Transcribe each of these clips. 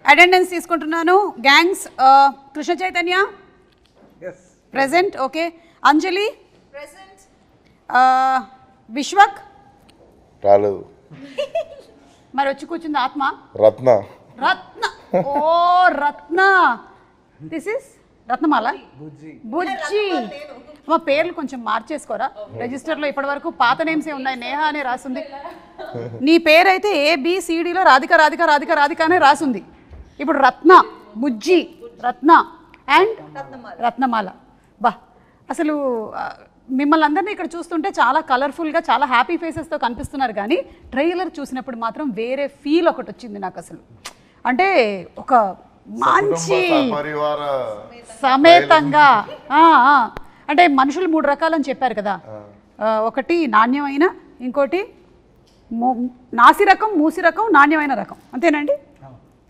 Attendance తీసుకుంటున్నాను. Gangs Krishna Chaitanya present. Okay. Anjali present. Vishwak రాలేదు. మరి వచ్చి కూర్చుంది ఆత్మ. రత్న. రత్న. ఓ రత్న. This is Ratnamala. బుజ్జి. మా పేర్లు కొంచెం మార్చేసుకోరా రిజిస్టర్లో. ఇప్పటి వరకు పాత నేమ్స్ ఏ ఉన్నాయి. నేహ అనే రాసింది. నీ పేరైతే ABCDలో రాధిక రాధిక రాధిక రాధిక అనే రాసింది. ఇప్పుడు రత్న, బుజ్జి, రత్న అండ్ రత్నమాల. బా అసలు మిమ్మల్ని అందరినీ ఇక్కడ చూస్తుంటే చాలా కలర్ఫుల్గా చాలా హ్యాపీ ఫేసెస్తో కనిపిస్తున్నారు. కానీ ట్రైలర్ చూసినప్పుడు మాత్రం వేరే ఫీల్ ఒకటి వచ్చింది నాకు. అసలు అంటే ఒక మంచి సమేతంగా అంటే మనుషులు 3 రకాలని చెప్పారు కదా. ఒకటి నాణ్యమైన, ఇంకోటి నాసి రకం, మూసి రకం, నాణ్యమైన రకం. అంతేనండి?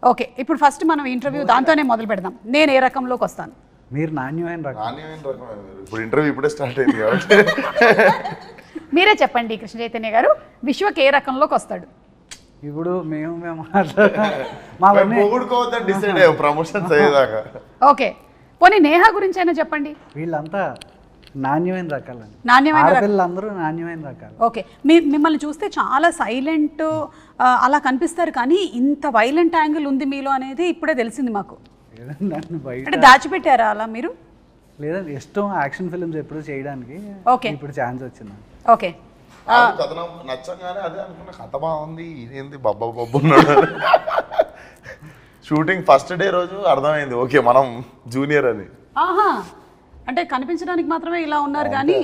ఓకే. ఇప్పుడు ఫస్ట్ మనం ఇంటర్వ్యూ దాంతోనే మొదలు పెడదాం. నేను ఏ రకంలోకి వస్తాను? మీరు నాణ్యమైన రకం. ఇప్పుడు ఇంటర్వ్యూ ఇప్పుడే స్టార్ట్ అయింది కాబట్టి మీరే చెప్పండి కృష్ణ చైతన్య గారు, విశ్వక్ ఏ రకంలోకి వస్తాడు? ఇప్పుడు మేము ప్రమోషన్స్ అయ్యేదాకా. ఓకే. పోనీ నేహ గురించి అయినా చెప్పండి. వీళ్ళంతా నాణ్యమైన రకాలండి. నాణ్యమైన పిల్లలందరూ నాణ్యమైన రకాలు. ఓకే. మిమ్మల్ని చూస్తే చాలా సైలెంట్ అలా కనిపిస్తారు, కానీ ఇంత వైలెంట్ యాంగిల్ ఉంది మీలో అనేది ఇప్పుడే తెలిసింది మాకు. అంటే దాచిపెట్టారా అలా మీరు? లేదండి, ఇష్టం యాక్షన్ ఫిల్మ్స్ ఎప్పుడు చేయడానికి. ఓకే. ఇప్పుడు ఛాన్స్ వచ్చింది. ఓకే. కథనం నచ్చగానే అదే అనుకున్నా, కథ బాగుంది, ఇదేంది బబ్బా బబ్బు ఉన్నాడు. షూటింగ్ ఫస్ట్ డే రోజు అర్థమైంది ఓకే మనం జూనియర్ అని. ఆహా, అంటే కనిపించడానికి మాత్రమే ఇలా ఉన్నారు. కానీ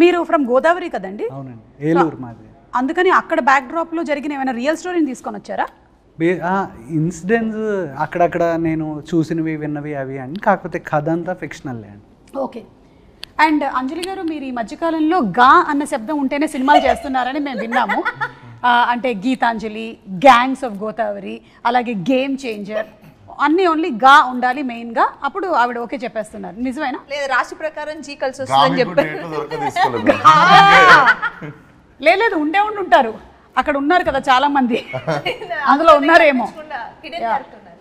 మీరు ఫ్రమ్ గోదావరి కదండి? అవునండి, ఏలూరు మాది. అందుకని అక్కడ బ్యాక్ డ్రాప్ లో జరిగిన ఏమైనా రియల్ స్టోరీని తీసుకొని వచ్చారా? ఇన్సిడెంట్స్ అక్కడక్కడ నేను చూసినవి విన్నవి అవి అని, కాకపోతే కథ అంతా ఫిక్షనల్ అండి. ఓకే. అండ్ అంజలి గారు, మీరు ఈ మధ్యకాలంలో గా అన్న శబ్దం ఉంటేనే సినిమాలు చేస్తున్నారని మేము విన్నాము. అంటే గీతాంజలి, గ్యాంగ్స్ ఆఫ్ గోదావరి, అలాగే గేమ్ చేంజర్, అన్నీ ఓన్లీ గా ఉండాలి మెయిన్గా. అప్పుడు ఆవిడ ఓకే చెప్పేస్తున్నారు. నిజమేనా? లేదు, రాశి ప్రకారం జీ కలిసి వస్తుందని చెప్పారు. లేదు, ఉంటారు అక్కడ ఉన్నారు కదా చాలా మంది, అందులో ఉన్నారేమో.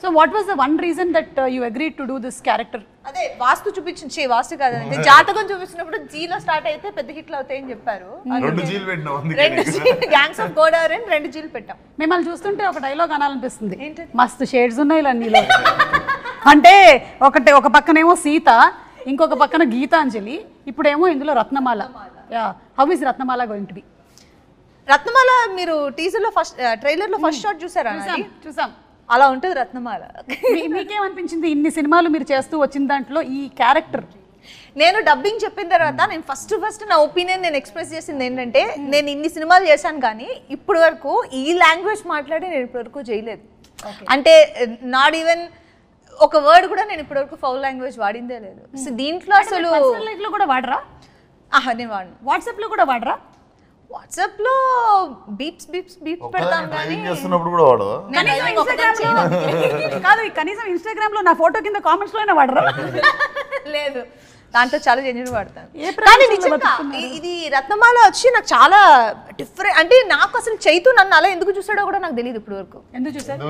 So what was the one reason that you agreed to do this character? అదే వాస్తు చూపించి, వాస్తు కాదండి, జాతకం చూపించినప్పుడు జీలో స్టార్ట్ అయితే పెద్ద హిట్లు అవుతాయని చెప్పారు. 2 జీలు పెట్టాం, గ్యాంగ్స్ ఆఫ్ గోదావరి 2 జీలు పెట్టాం. మిమ్మల్ని చూస్తుంటే ఒక డైలాగ్ అనాలనిపిస్తుంది, మస్తు షేడ్స్ ఉన్నాయి ఇలా నీలో. అంటే ఒక పక్కనేమో సీత, ఇంకొక పక్కన గీతాంజలి, ఇప్పుడేమో ఇందులో Ratnamala. How is Ratnamala going to be? Ratnamala మీరు టీజర్ లో ఫస్ట్ ట్రైలర్ లో ఫస్ట్ షాట్ చూసారా? చూసాం. అలా ఉంటుంది రత్నమాల. మీకేమనిపించింది ఇన్ని సినిమాలు మీరు చేస్తూ వచ్చిన దాంట్లో ఈ క్యారెక్టర్? నేను డబ్బింగ్ చెప్పిన తర్వాత నేను ఫస్ట్ నా ఒపీనియన్ నేను ఎక్స్ప్రెస్ చేసింది ఏంటంటే, నేను ఇన్ని సినిమాలు చేశాను కానీ ఇప్పటి వరకు ఈ లాంగ్వేజ్ మాట్లాడి నేను ఇప్పటి వరకు చేయలేదు. అంటే నాట్ ఈవెన్ ఒక వర్డ్ కూడా నేను ఇప్పటి వరకు ఫౌల్ లాంగ్వేజ్ వాడిందే లేదు. సో దీంట్లో అసలు లైఫ్ లో కూడా వాడరా? నేను వాడను. వాట్సాప్ లో కూడా వాడరా? వాట్సాప్ లో బీప్స్ పెడతాం కానీ చేస్తున్నప్పుడు కూడా వాడదా? కాదు, కనీసం ఇన్స్టాగ్రామ్ లో నా ఫోటో కింద కామెంట్స్ లోనే వాడరా? లేదు, దాంట్లో చాలా జెన్యూన్ వాడతాను. కానీ నిజంగా ఇది రత్నమాల వచ్చి నాకు చాలా డిఫరెంట్. అంటే నాకు అసలు చైతు నన్ను అలా ఎందుకు చూసాడో కూడా నాకు తెలియదు ఇప్పుడు వరకు. ఎందుకు చూసాడు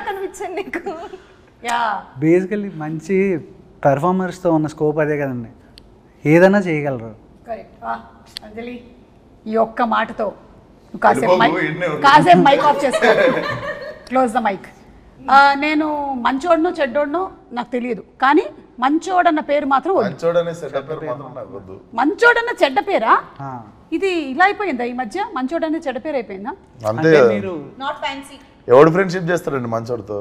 కనిపించండి నీకు? బేసికల్లీ మంచి పెర్ఫార్మర్స్తో ఉన్న స్కోప్ అదే కదండి, ఏదైనా చేయగలరు. అంజలి, ఈ ఒక్క మాటతో కాసేపు మైక్ ఆఫ్ చేసుకో, క్లోజ్ ద మైక్. నేను మంచోడనో చెడ్డోడనో నాకు తెలియదు, కానీ మంచోడన్న పేరు మాత్రం మంచోడన్న చెడ్డ పేరా? ఇది ఇలా అయిపోయిందా ఈ మధ్య? మంచోడన్న చెడ్డ పేరు అయిపోయిందా? అంతే, నాట్ ఫ్యాన్సీ. ఎవడు ఫ్రెండ్షిప్ చేస్తారండి మంచోడితో?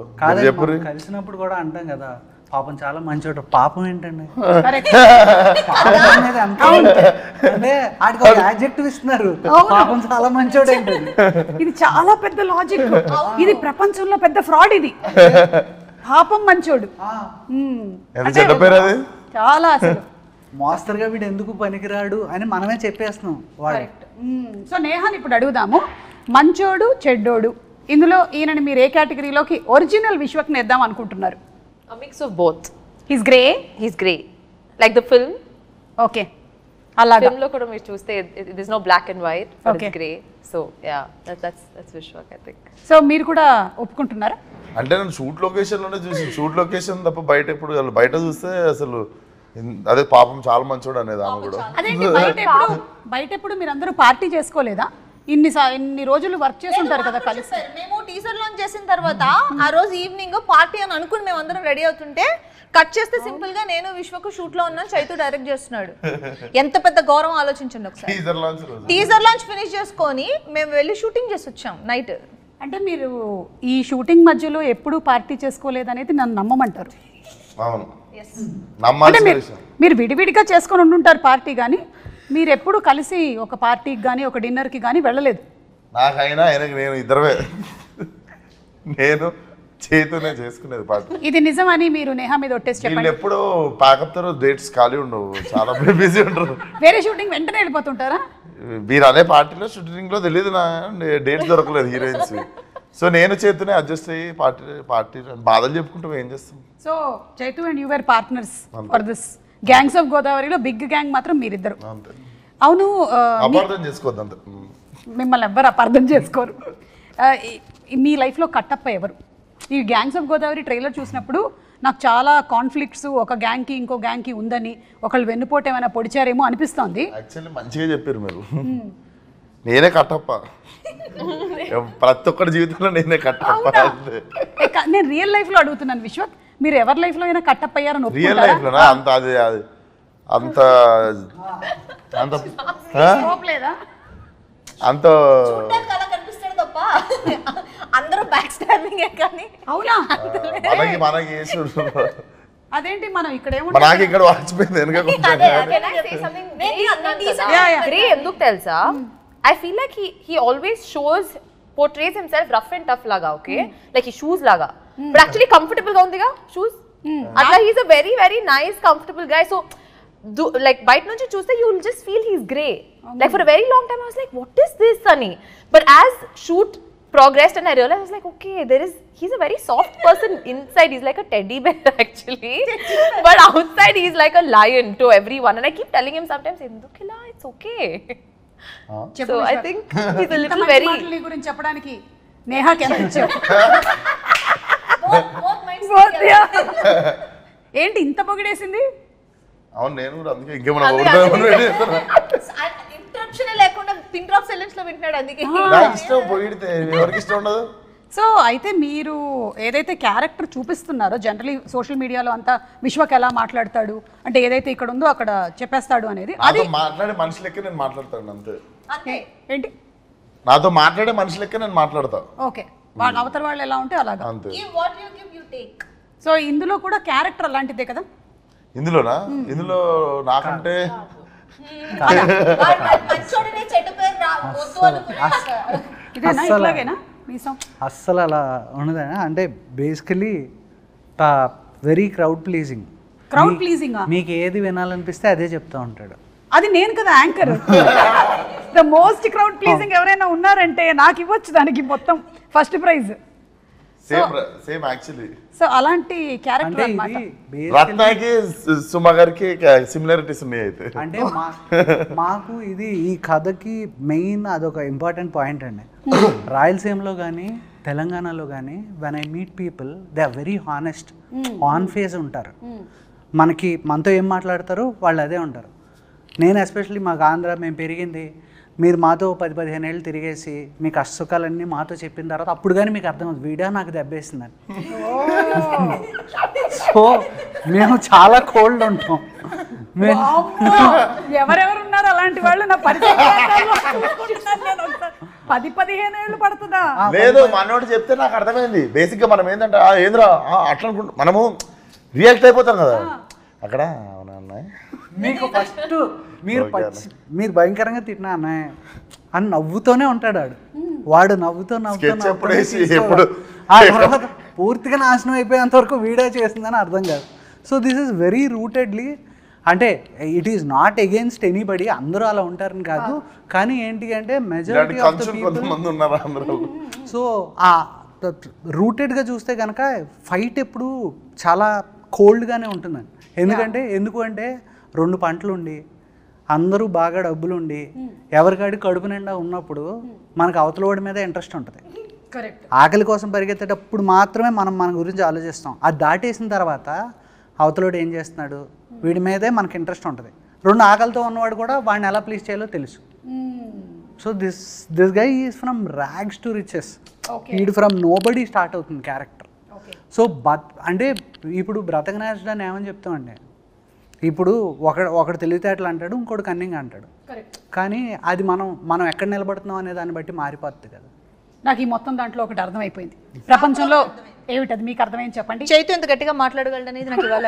కలిసినప్పుడు కూడా అంటాం కదా, పాపం చాలా మంచోడు. పాపం ఏంటండి, యాడ్జెక్టివ్ ఇస్తున్నారు, పాపం చాలా మంచోడు ఏంటండి. ఇది చాలా పెద్ద లాజిక్, ఇది ప్రపంచంలో పెద్ద ఫ్రాడ్. ఇది పాపం మంచోడు చాలా అసలు మాస్టర్గా వీడు ఎందుకు పనికిరాడు అని మనమే చెప్పేస్తున్నాం. సో నేహాని ఇప్పుడు అడుగుదాము, మంచోడు చెడ్డోడు ఇందులో ఈయనని మీరు ఏ కేటగిరీలోకి ఒరిజినల్ విశ్వక్ని వేద్దాం అనుకుంటున్నారు? A mix of both. He's grey. He's grey, like the film. Okay. అలాగా ఫిల్మ్ లో కూడా మీరు చూస్తే it is no black and white but Okay. It's grey so yeah that's Vishwak I think so మీరు కూడా ఒప్పుకుంటున్నారా? అంటే నేను షూట్ లొకేషన్లోనే చూసి షూట్ లొకేషన్ తప్ప బయట ఎప్పుడు బయట చూస్తే అసలు అదే పాపం చాలా మంచోడు అనేది ఆమె కూడా. అదేంటి బయట ఎప్పుడు మీరు అందరూ పార్టీ చేసుకోలేదా? ఇన్ని రోజులు వర్క్ చేసి ఉంటారు కదా కలిసి. మేము టీజర్ లాంచ్ చేసిన తర్వాత ఆ రోజు ఈవినింగ్ పార్టీ అని అనుకుని మేము అందరం రెడీ అవుతుంటే కట్ చేస్తే సింపుల్ గా నేను విశ్వకు షూట్ లో ఉన్నాను, చైతు డైరెక్ట్ చేస్తున్నాడు. ఎంత పెద్ద గౌరవం ఆలోచించండి ఒకసారి. టీజర్ లాంచ్ ఫినిష్ చేసుకొని మేము వెళ్ళి షూటింగ్ చేసి వచ్చాం నైట్. అంటే మీరు ఈ షూటింగ్ మధ్యలో ఎప్పుడు పార్టీ చేసుకోలేదనేది నన్ను నమ్మమంటారు. అవును అంటే మీరు విడివిడిగా చేసుకొని ఉండుంటారు పార్టీ, కానీ మీరు ఎప్పుడు కలిసి ఒక పార్టీకి కానీ ఒక డిన్నర్కి కానీ వెళ్ళలేదు. నాకైనా ఆయనకి నేను ఇద్దరమే, నేను చేతునే చేసుకునేది పార్టీ. ఇది నిజమని మీరు నేహా మీద ఒట్టేసి వీళ్ళు చెప్పండి. ఎప్పుడు ప్యాకప్తారు, డేట్స్ ఖాళీ ఉండవు, చాలా బిజీ ఉంటారు. వేరే షూటింగ్ వెంటనే వెళ్ళిపోతుంటారా? మీరు అదే పార్టీలో షూటింగ్లో తెలియదు నా డేట్స్ దొరకలేదు హీరోయిన్స్. సో నేను చేతునే అడ్జస్ట్ అయ్యి పార్టీ బాధలు చెప్పుకుంటూ ఏం చేస్తాం. So Chaitu and you were partners for this gangs of గోదావరిలో బిగ్ గ్యాంగ్ మాత్రం మీరిద్దరు. అవును, అపార్థం చేసుకోవద్దు అంతే. మిమ్మల్ని ఎవ్వరు అపార్థం చేసుకోరు. మీ లైఫ్లో కట్టప్ప ఎవరు? ఈ గ్యాంగ్స్ ఆఫ్ గోదావరి ట్రైలర్ చూసినప్పుడు నాకు చాలా కాన్ఫ్లిక్ట్స్ ఒక గ్యాంగ్కి ఇంకో గ్యాంగ్కి ఉందని, ఒకళ్ళు వెన్నుపోటు ఏమైనా పొడిచారేమో అనిపిస్తోంది. యాక్చువల్లీ మంచిగా చెప్పారు మీరు. నేనే కట్టప్ప, ప్రతి ఒక్కరి జీవితంలో నేనే కట్టప్ప. నేను రియల్ లైఫ్లో అడుగుతున్నాను విశ్వక్, మీరు ఎవరి లైఫ్లో అయినా కట్టప్ప అయ్యారని రియల్ ఒప్పుకుంటారా? లైఫ్లోనా? అంత అది అంత అంత లేదా? అంత అలా కనిపిస్తాడు తప్ప అందరూ బ్యాక్ స్టాబింగ్ కానీ. అవునా? మనకి అదేంటి మనం ఇక్కడ నాకు ఇక్కడ వాచిపోయింది వెనక కొంచెం. Can I say something grey ఎందుకు తెలుసా? I feel like he always portrays himself rough and tough laga, okay? Like he shoes laga. But actually comfortable ga undiga shoes. Atla he's a very very nice comfortable guy. So like bite nunchi chuste you will just feel he's grey. Like for a very long time I was like what is this Sunny? But as shoot progressed and I realized I was like okay he's a very soft person inside. He's like a teddy bear actually. But outside he's like a lion to everyone and I keep telling him sometimes endukila it's okay. So I think he's a little very గురించి చెప్పడానికి నేహాకి ఎంత ఇచ్చావు? ఏంటి ఇంత పొగిడేసింది? అవును నేను కూడా అందుకే ఇంకేమన్నా ఇంటరప్షన్ లేకుండా పిన్ డ్రాప్ సైలెన్స్ లో వింటున్నాడు అందుకే. నాకు ఇష్టం పొగిడితే ఎవరికి ఇష్టం ఉండదు. సో అయితే మీరు ఏదైతే క్యారెక్టర్ చూపిస్తున్నారో జనరలీ సోషల్ మీడియాలో అంతా విశ్వక్ ఎలా మాట్లాడతాడు అంటే ఏదైతే ఇక్కడ ఉందో అక్కడ చెప్పేస్తాడు అనేది, అది మాట్లాడే మనిషి లెక్క నేను మాట్లాడతాను అంతే. ఏంటి నాతో మాట్లాడే మనిషి లెక్క నేను మాట్లాడతా. ఓకే, వాళ్ళ అవతల వాళ్ళు ఎలా ఉంటే అలాగా అంతే. సో ఇందులో కూడా క్యారెక్టర్ అలాంటిదే కదా? ఇందులోనా? ఇందులో నాకంటే ఇదేనా ఇట్లాగేనా మీసం? అస్సలు అలా ఉండదా? అంటే basically very crowd pleasing. Crowd pleasing మీకు ఏది వినాలనిపిస్తే అదే చెప్తా ఉంటాడు. అది నేను కదా anchor. The most crowd pleasing ఎవరైనా ఉన్నారంటే నాకు ఇవ్వచ్చు దానికి మొత్తం first prize. Same actually. So అలాంటి క్యారెక్టర్ అన్నమాట. రత్నాకి సుమ గారికి సిమిలారిటీస్ ఉన్నాయి అయితే. అంటే మాకు ఇది ఈ కథకి మెయిన్ అదొక ఇంపార్టెంట్ పాయింట్ అండి. రాయలసీమలో కానీ తెలంగాణలో కానీ when I meet people they are very honest, on face ఉంటారు. మనతో ఏం మాట్లాడతారు వాళ్ళు అదే ఉంటారు. నేను ఎస్పెషల్లీ మాకు ఆంధ్ర మేము పెరిగింది, మీరు మాతో 10-15 ఏళ్ళు తిరిగేసి మీ కష్టసుఖాలన్నీ మాతో చెప్పిన తర్వాత అప్పుడు కానీ మీకు అర్థమవుతుంది వీడియో నాకు దెబ్బేసిందని. సో మేము చాలా కోల్డ్ ఉంటాం. ఎవరెవరు ఉన్నారు అలాంటి వాళ్ళు? నా 10-15 ఏళ్ళు పడుతుందా? లేదు, మనోడు చెప్తే నాకు అర్థమైంది. బేసిక్ గా మనం ఏంటంటే ఏంద్రా అట్లా అనుకుంటా, మనము రియాక్ట్ అయిపోతాం కదా అక్కడ. అవునా అన్నయ్య, మీకు ఫస్ట్ మీరు భయంకరంగా తిట్టినా అన్నయ్య అని నవ్వుతూనే ఉంటాడు వాడు నవ్వుతూ పూర్తిగా నాశనం అయిపోయేంత వరకు వీడియో చేసిందని అర్థం కాదు. సో దిస్ ఈస్ వెరీ రూటెడ్లీ, అంటే it is not against anybody, అందరూ అలా ఉంటారని కాదు, కానీ ఏంటి అంటే majority of the people. So ఆ రూటెడ్గా చూస్తే కనుక ఫైట్ ఎప్పుడు చాలా కోల్డ్గానే ఉంటుందండి. ఎందుకు అంటే 2 పంటలు ఉండి అందరూ బాగా డబ్బులు ఉండి ఎవరికాడి కడుపు నిండా ఉన్నప్పుడు మనకు అవతల వాడి మీద ఇంట్రెస్ట్ ఉంటుంది. కరెక్ట్. ఆకలి కోసం పరిగెత్తేటప్పుడు మాత్రమే మనం మన గురించి ఆలోచిస్తాం. అది దాటేసిన తర్వాత అవతలోడు ఏం చేస్తున్నాడు, వీడి మీదే మనకి ఇంట్రెస్ట్ ఉంటుంది. రెండు ఆకలితో ఉన్నవాడు కూడా వాడిని ఎలా ప్లీజ్ చేయాలో తెలుసు. So this guy is from rags to riches. ఈడు ఫ్రమ్ నోబడీ స్టార్ట్ అవుతుంది క్యారెక్టర్. సో అంటే ఇప్పుడు బ్రతకనేసడాన్ని ఏమని చెప్తామండి, ఇప్పుడు ఒకడు తెలివితేటలు అంటాడు, ఇంకోటి కన్నింగ్ అంటాడు. కానీ అది మనం ఎక్కడ నిలబడుతున్నాం అనే దాన్ని బట్టి మారిపోతుంది కదా. నాకు ఈ మొత్తం దాంట్లో ఒకటి అర్థమైపోయింది. ప్రపంచంలో ఏమిటది మీకు అర్థమైంది చెప్పండి. చైతు ఎంత గట్టిగా మాట్లాడగలడు అనేది నాకు ఇవాళ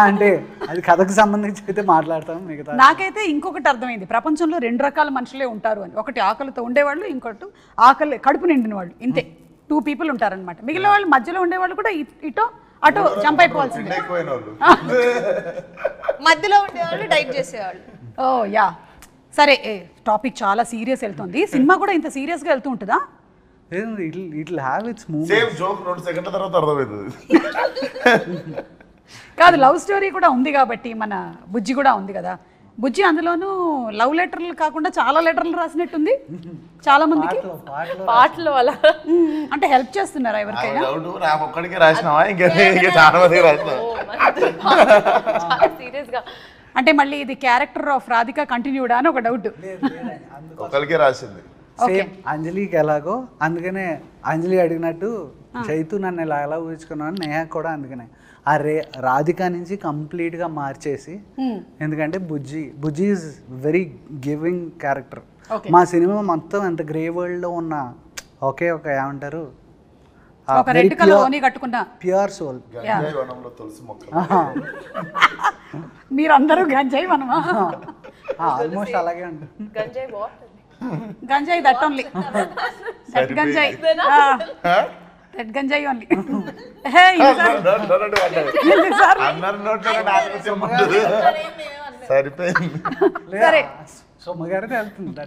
అంటే అది కథకు సంబంధించి అయితే మాట్లాడతాం. మిగతా నాకైతే ఇంకొకటి అర్థమైంది. ప్రపంచంలో 2 రకాల మనుషులే ఉంటారు అని. ఒకటి ఆకలితో ఉండేవాళ్ళు, ఇంకోటి ఆకలి కడుపు నిండిన వాళ్ళు. ఇంతే 2 people ఉంటారనమాట. మిగిలిన వాళ్ళు మధ్యలో ఉండేవాళ్ళు కూడా ఇటో అటో జంప్ అయిపోవాల్సిందే. మధ్యలో ఉండేవాళ్ళు డైట్ చేసేవాళ్ళు. ఓ యా సరే, టాపిక్ చాలా సీరియస్ వెళ్తుంది. సినిమా కూడా ఇంత సీరియస్గా వెళ్తూ ఉంటుందా? ఇట్లా have it's move. Same joke 2 సెకండ్ల తర్వాత అర్థమవుతుంది. కాదు, లవ్ స్టోరీ కూడా ఉంది కాబట్టి మన బుజ్జి కూడా ఉంది కదా. బుజ్జి అందులోనూ లవ్ లెటర్లు కాకుండా చాలా లెటర్లు రాసినట్టుంది చాలా మందికి. పాటలు అలా అంటే హెల్ప్ చేస్తున్నారా ఎవరికైనా? నాకు ఒక్కడికే రాసినావా, ఇంకా చాలా మందికి రాసినావా? సీరియస్ గా అంటే మళ్ళీ ఇది క్యారెక్టర్ ఆఫ్ రాధిక కంటిన్యూడా అని ఒక డౌట్. ఒకరికే రాసింది. సేమ్ అంజలికి ఎలాగో, అందుకనే అంజలి అడిగినట్టు చైతు నన్ను ఎలా ఊహించుకున్నాను, నేహ కూడా అందుకనే ఆ రాధిక నుంచి కంప్లీట్గా మార్చేసి. ఎందుకంటే బుజ్జి ఈజ్ వెరీ గివింగ్ క్యారెక్టర్. మా సినిమా మొత్తం ఎంత గ్రే వరల్డ్లో ఉన్న ఒకే ఒక ఏమంటారు ఒక రెడ్ కలర్ ఓని కట్టుకున్నా ప్యూర్ సోల్. మీరందరూ గంజాయి మనమా? ఆల్మోస్ట్ అలాగే ఉంటుంది. గంజాయి వాట్? గంజాయి దట్ ఓన్లీ, దట్ గంజాయి, దట్ గంజాయి ఓన్లీ. సరిపోయింది. సరే సొమ్మగారిని వెళ్తుంది.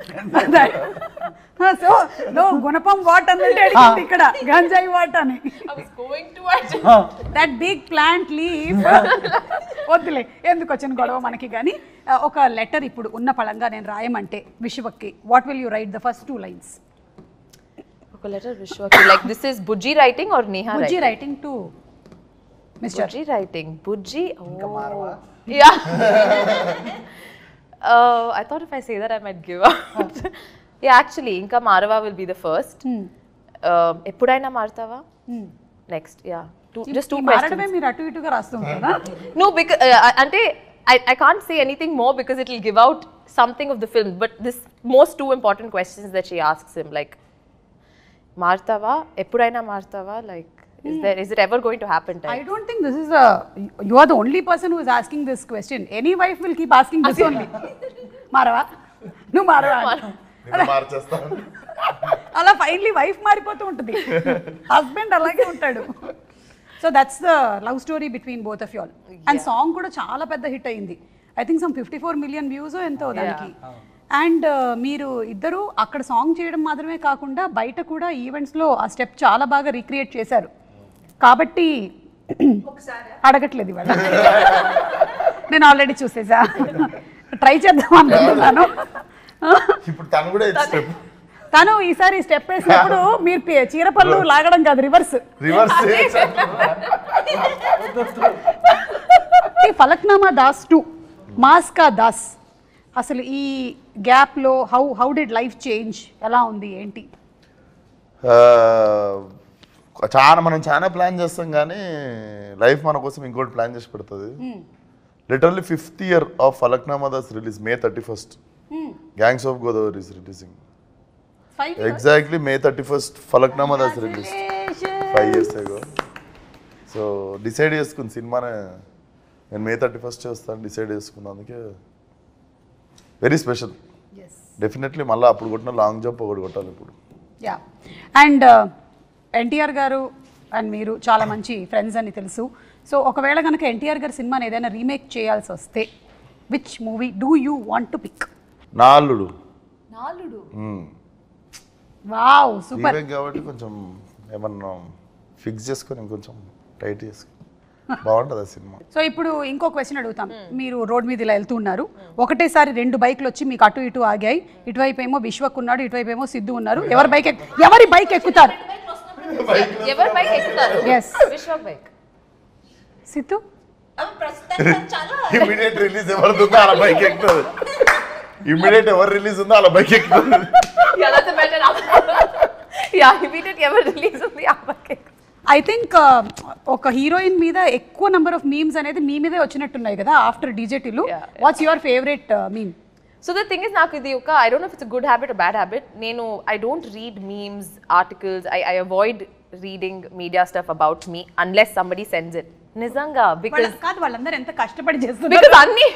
సో నో గుణపం వాట్ అన్నట్టు అడిగింది ఇక్కడ, గంజాయి వాట్ అని. That big plant leaf. వద్దులే, ఎందుకు వచ్చిన గొడవ మనకి. కానీ ఒక లెటర్ ఇప్పుడు ఉన్న పళంగా నేను రాయమంటే విశ్వకి, what will you write the first 2 lines? ఒక లెటర్ విశ్వకి. Like this is Bujji writing or Neha Bujji writing? Writing to mister Bujji writing. Bujji. Oh. Yeah. I thought if I say that I might give up. Yeah, actually, Inka Marava will be the first. Eppudaina Martava? Next, yeah. Just 2 questions. మారడమే మీరు అటు ఇటుగా రాస్తూ ఉంటారా? No, because I can't say anything more because it will give out something of the film. But this most 2 important questions that she asks him, like Martava, Eppudaina Martava, like is it ever going to happen? I don't think this is you are the only person who is asking this question. Any wife will keep asking this only. మారవా నువ్వు మారవా అలా finally wife మారిపోతూ ఉంటుంది, husband అలాగే ఉంటాడు. So that's the love story between both of you all. And song కూడా చాలా పెద్ద hit అయింది. I think some 54 million views ఎంతో దానికి. అండ్ మీరు ఇద్దరు అక్కడ సాంగ్ చేయడం మాత్రమే కాకుండా బయట కూడా ఈవెంట్స్లో ఆ స్టెప్ చాలా బాగా రీక్రియేట్ చేశారు. కాబట్టి అడగట్లేదు ఇవాళ, నేను ఆల్రెడీ చూసేసా, ట్రై చేద్దాం అనుకుంటున్నాను. తను ఈసారి స్టెప్ వేసినప్పుడు మీరు చీరపళ్ళు లాగడం కాదు, రివర్స్. ఫలక్నామా దాస్ 2 మాస్ కా దాస్. అసలు ఈ గ్యాప్లో హౌ డిడ్ లైఫ్ చేంజ్, ఎలా ఉంది ఏంటి? మనం చాలా ప్లాన్ చేస్తాం కానీ లైఫ్ మన కోసం ఇంకోటి ప్లాన్ చేసి పెడుతుంది. Literally 5th year of Falaknuma Das release May 31st. Gangs of Godavari is releasing. Exactly May 31st Falaknuma Das release 5 years ago. So decide చేసుకుని సినిమానే నేను May 31st చేస్తాను డిసైడ్ చేసుకున్నందుకే వెరీ స్పెషల్. డెఫినెట్లీ మళ్ళీ అప్పుడు కొట్టిన లాంగ్ జంప్ ఒకటి కొట్టాలి ఇప్పుడు. యా. అండ్ ఎన్టీఆర్ గారు అండ్ మీరు చాలా మంచి ఫ్రెండ్స్ అని తెలుసు. సో ఒకవేళ కనుక ఎన్టీఆర్ గారి సినిమాని ఏదైనా రీమేక్ చేయాల్సి వస్తే which movie do you want to pick? నాలుడు. Wow super. కాబట్టి కొంచెం ఏమన్నా ఫిక్స్ చేసుకొని కొంచెం టైట్ చేసుకొని బాగుంటుంది ఆ సినిమా. సో ఇప్పుడు ఇంకో క్వశ్చన్ అడుగుతాం. మీరు రోడ్ మీద ఇలా వెళ్తూ ఉన్నారు, ఒకటేసారి 2 బైక్లు వచ్చి మీకు అటు ఇటు ఆగాయి. ఇటువైపు ఏమో విశ్వక్ ఉన్నాడు, ఇటువైపు ఏమో సిద్ధు ఉన్నారు. ఎవరి బైక్ ఎక్కుతారు? ఎవరి బైక్ ఎక్కుతారు? Yes. Vishwak bike. Siddhu immediate release ఎవరిది ఉందో అలా బైక్ ఎక్కుతుంది. ఇమీడియట్ ఎవరు రిలీజ్ ఉందో అలా బైక్ ఎక్కుతుంది. Yeah, that's a better answer. Yeah, immediate ఎవరు రిలీజ్ ఉంది ఆ బైక్. ఐ థింక్ ఒక హీరోయిన్ మీద ఎక్కువ నెంబర్ ఆఫ్ మీమ్స్ అనేది మీ మీదే వచ్చినట్టున్నాయి కదా ఆఫ్టర్ డీజేటీలు. What's your favourite meme? So the thing is, నాకు ఇది ఒక I don't know if it's a good habit or bad habit. నేను I don't read memes, articles. I avoid reading media stuff about me unless somebody sends it. నిజంగా because కాదు, వాళ్ళందరూ ఎంత కష్టపడి చేస్తున్నారు.